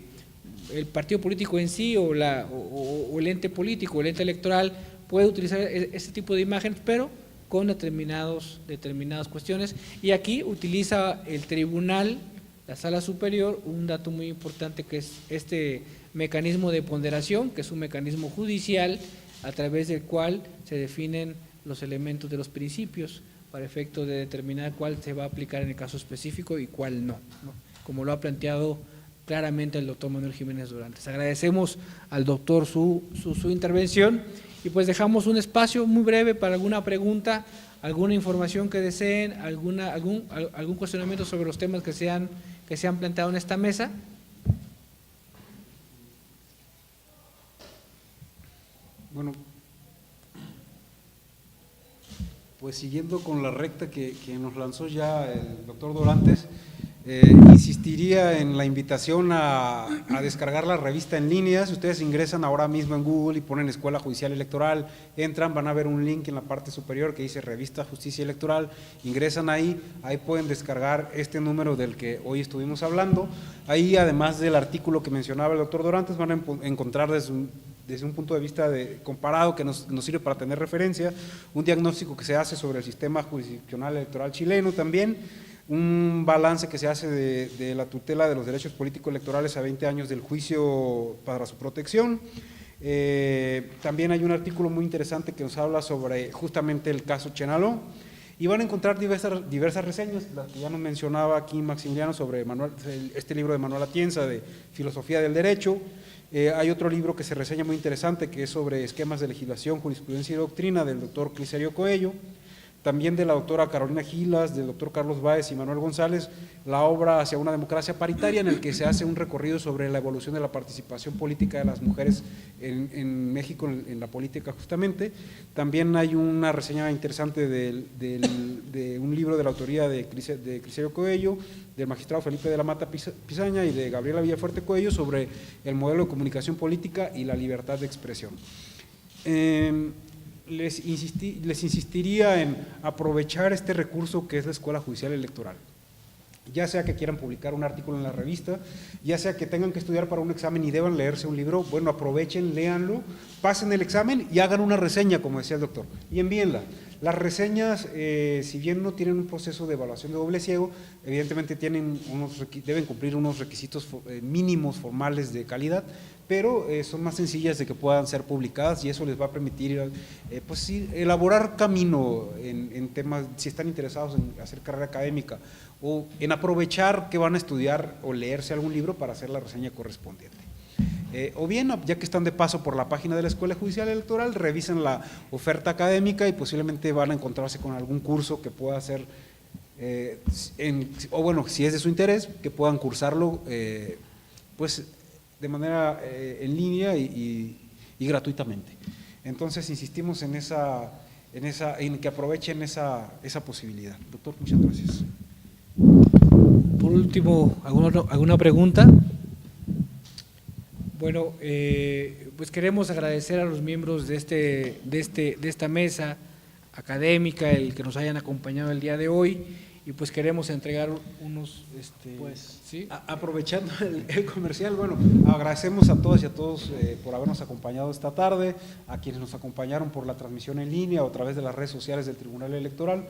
el partido político en sí o el ente político, el ente electoral puede utilizar ese tipo de imágenes, pero con determinadas cuestiones, y aquí utiliza el tribunal, la sala superior, un dato muy importante, que es este mecanismo de ponderación, que es un mecanismo judicial a través del cual se definen los elementos de los principios para efecto de determinar cuál se va a aplicar en el caso específico y cuál no, ¿no? Como lo ha planteado claramente el doctor Manuel Jiménez Dorantes. Agradecemos al doctor su intervención, y pues dejamos un espacio muy breve para alguna pregunta, alguna información que deseen, algún cuestionamiento sobre los temas que se han planteado en esta mesa. Bueno, pues siguiendo con la recta que nos lanzó ya el doctor Dorantes, insistiría en la invitación a descargar la revista en línea. Si ustedes ingresan ahora mismo en Google y ponen Escuela Judicial Electoral, entran, van a ver un link en la parte superior que dice Revista Justicia Electoral, ingresan ahí pueden descargar este número del que hoy estuvimos hablando. Ahí, además del artículo que mencionaba el doctor Dorantes, van a encontrar desde un punto de vista comparado que nos sirve para tener referencia, un diagnóstico que se hace sobre el sistema jurisdiccional electoral chileno también, un balance que se hace de la tutela de los derechos políticos electorales a 20 años del juicio para su protección. También hay un artículo muy interesante que nos habla sobre justamente el caso Chenaló, y van a encontrar diversas reseñas, las que ya nos mencionaba aquí Maximiliano sobre este libro de Manuel Atienza de Filosofía del Derecho. Hay otro libro que se reseña muy interesante, que es sobre esquemas de legislación, jurisprudencia y doctrina, del doctor Cliserio Coello. También de la doctora Carolina Gilas, del doctor Carlos Báez y Manuel González, la obra Hacia una democracia paritaria, en el que se hace un recorrido sobre la evolución de la participación política de las mujeres en México, en la política justamente. También hay una reseña interesante de un libro de la autoría de Cliserio Coello, del magistrado Felipe de la Mata Pizaña y de Gabriela Villafuerte Coello, sobre el modelo de comunicación política y la libertad de expresión. Les insistiría en aprovechar este recurso que es la Escuela Judicial Electoral, ya sea que quieran publicar un artículo en la revista, ya sea que tengan que estudiar para un examen y deban leerse un libro. Bueno, aprovechen, léanlo, pasen el examen y hagan una reseña, como decía el doctor, y envíenla. Las reseñas, si bien no tienen un proceso de evaluación de doble ciego, evidentemente deben cumplir unos requisitos mínimos formales de calidad, pero son más sencillas de que puedan ser publicadas y eso les va a permitir pues sí, elaborar camino en temas, si están interesados en hacer carrera académica o en aprovechar que van a estudiar o leerse algún libro para hacer la reseña correspondiente. O bien, ya que están de paso por la página de la Escuela Judicial Electoral, revisen la oferta académica y posiblemente van a encontrarse con algún curso que pueda ser, o bueno, si es de su interés, que puedan cursarlo pues de manera en línea y gratuitamente. Entonces insistimos en que aprovechen esa posibilidad. Doctor, muchas gracias. Por último, ¿alguna pregunta? Bueno, pues queremos agradecer a los miembros de esta mesa académica, el que nos hayan acompañado el día de hoy, y pues queremos entregar unos… Pues, ¿sí? Aprovechando el comercial, bueno, agradecemos a todas y a todos por habernos acompañado esta tarde, a quienes nos acompañaron por la transmisión en línea o a través de las redes sociales del Tribunal Electoral.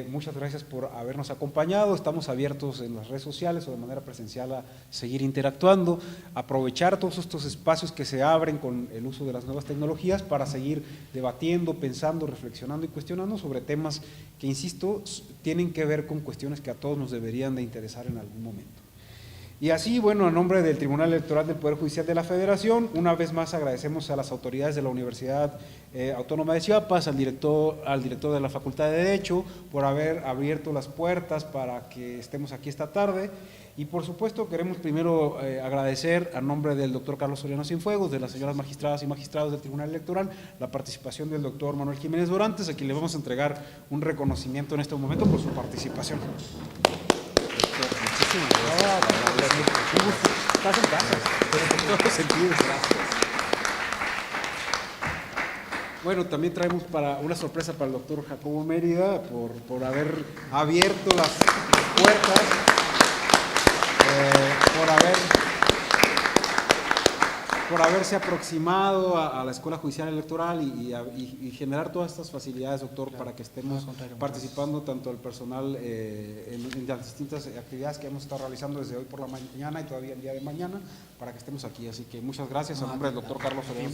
Muchas gracias por habernos acompañado. Estamos abiertos en las redes sociales o de manera presencial a seguir interactuando, aprovechar todos estos espacios que se abren con el uso de las nuevas tecnologías para seguir debatiendo, pensando, reflexionando y cuestionando sobre temas que, insisto, tienen que ver con cuestiones que a todos nos deberían de interesar en algún momento. Y así, bueno, a nombre del Tribunal Electoral del Poder Judicial de la Federación, una vez más agradecemos a las autoridades de la Universidad Autónoma de Chiapas, al director de la Facultad de Derecho, por haber abierto las puertas para que estemos aquí esta tarde. Y por supuesto queremos primero agradecer a nombre del doctor Carlos Soriano Cienfuegos, de las señoras magistradas y magistrados del Tribunal Electoral, la participación del doctor Manuel Jiménez Dorantes, a quien le vamos a entregar un reconocimiento en este momento por su participación. Muchísimas gracias. Estás en casa, pero en todos los sentidos. Gracias. Bueno, también traemos una sorpresa para el doctor Jacobo Mérida por haber abierto las puertas, por haberse aproximado a la Escuela Judicial Electoral y generar todas estas facilidades, doctor, claro, para que estemos participando tanto el personal en las distintas actividades que hemos estado realizando desde hoy por la mañana y todavía el día de mañana, para que estemos aquí. Así que muchas gracias a nombre del doctor Carlos Soriano.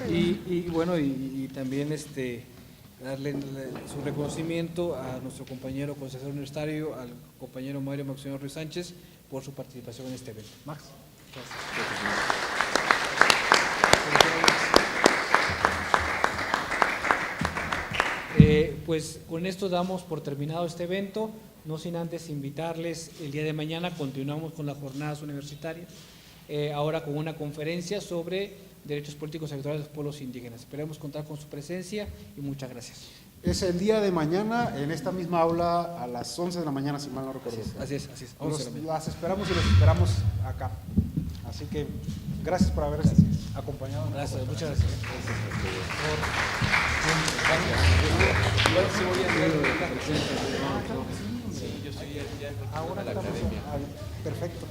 Y bueno, y también darle su reconocimiento a nuestro compañero consejero universitario, al compañero Mario Maximiliano Ruiz Sánchez, por su participación en este evento. Max. Pues con esto damos por terminado este evento, no sin antes invitarles, el día de mañana continuamos con las jornadas universitarias, ahora con una conferencia sobre derechos políticos y electorales de los pueblos indígenas. Esperemos contar con su presencia y muchas gracias. Es el día de mañana en esta misma aula a las 11 de la mañana, si mal no recuerdo. Así es. Las esperamos y los esperamos acá. Así que gracias por haber acompañado. Gracias, muchas gracias. Yo soy ya ahora de la academia. Perfecto.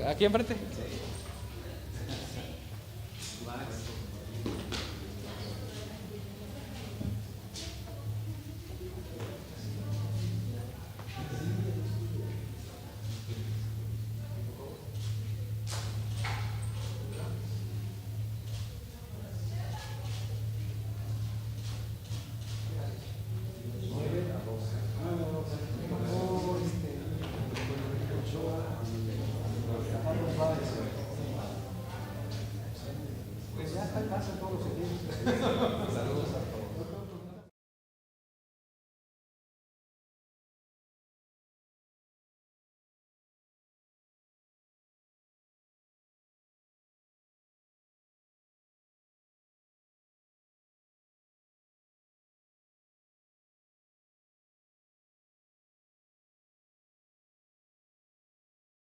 Aquí enfrente.